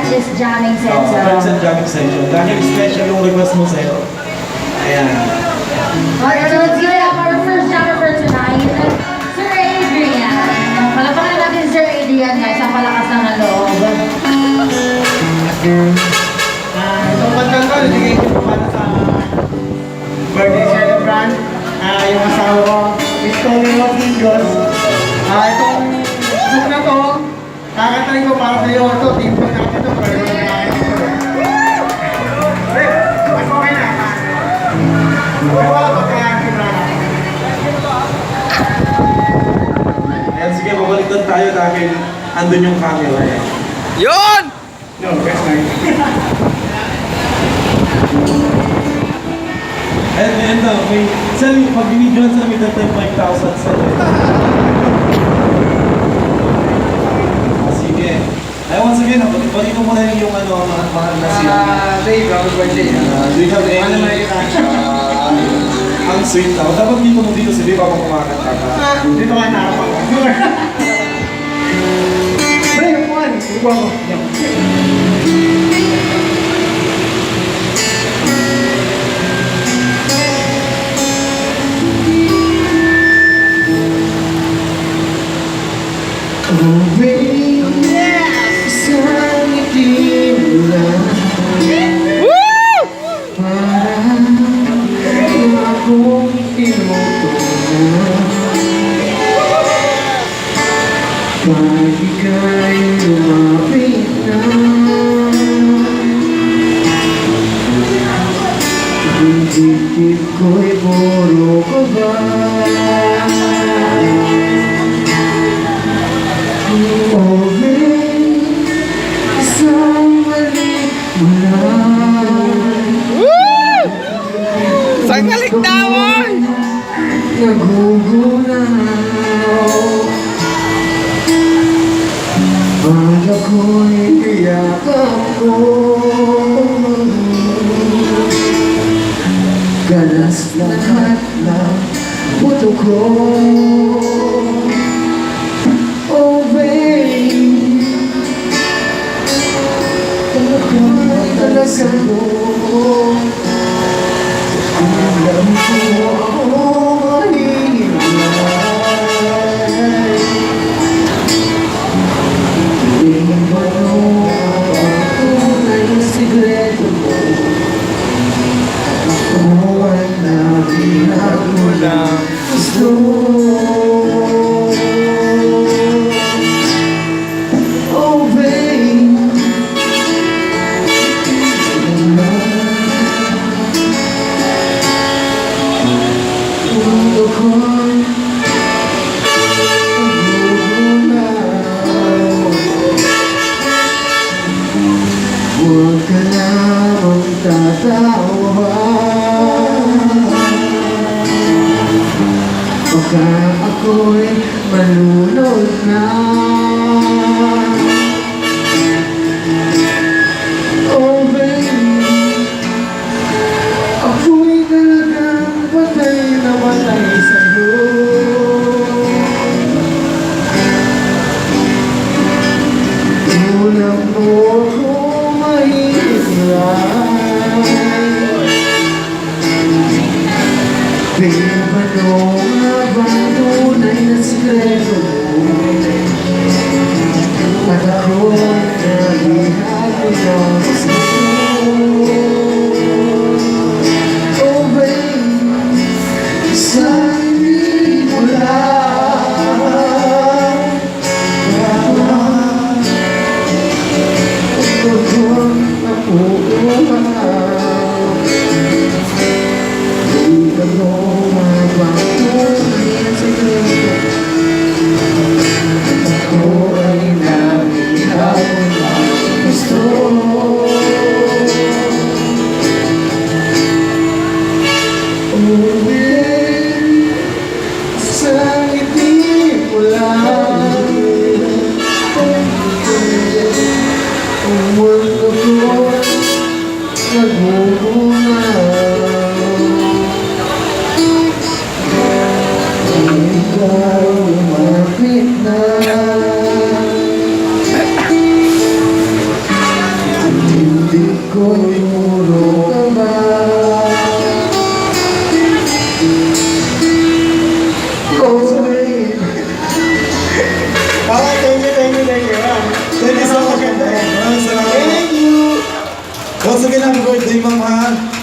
just jamming Oh, session. friends and jamming session. Dahil special yung request mo sa'yo. Ayan. Alright, so let's give it up our first jammer for tonight, Sir Adrian. Palapakan natin Sir Adrian guys, ang palakas ng loob. Itong kantang ko, nilagay ko para sa birthday celebrant. Yung asawa ko, Miss Tony Rodriguez. Itong song na to, kakantarin ko para sa iyo. Ito, team ko natin ito, pero yung kaya ito. Mas okay na. Wala pa kaya ang kinala. Ayan, sige, babaliktad tayo dahil andun yung camera. Ayan. Yun! No, best night. And may, saan yung pag-video sa may 5,000 sa sige. Ay, once again, balik ko muna yung mahal na siya. Dave, happy birthday. Do you have any ang sweet na? Dapat dito mo dito si Dave ako kumakanta ka. Dito ka na ako. Pre, yung kuhan. Yung kuhan ko. Pag-ika'y lumapit na, ang dibdib ko'y puro kaba. Oh babe, isang balik mo lang. Saan kaligtawan? Nagugunaw, bala ko'y tiyakap ko. Ganas lahat ng buto ko. Oh babe, talaga mo. Alam ko ako mahihimay. Hindi mo ang tunay na sikreto mo. Ako ay nabilag mo lang gusto. Oh babe, mundo ko'y nagugunaw. Huwag ka lamang tatawa, baka ako'y malunod na. Oh baby, ako'y talagang patay na patay sa'yo. Kulang mo ako mahihimay. Babe, ano nga ba tunay na sikreto mo? At ako'y nahihalo ng gusto. Oh babe, sabi mo lang, ito ko'y napuuhaw. Di ka mo magpatunay ang sikreto. Ako ay nabihaw ng gusto. ako'y puro kaba. Oh, sorry. Okay, thank you. Thank you so much. Maraming salamat. Thank you. Once again, happy birthday, Ma'am, ha?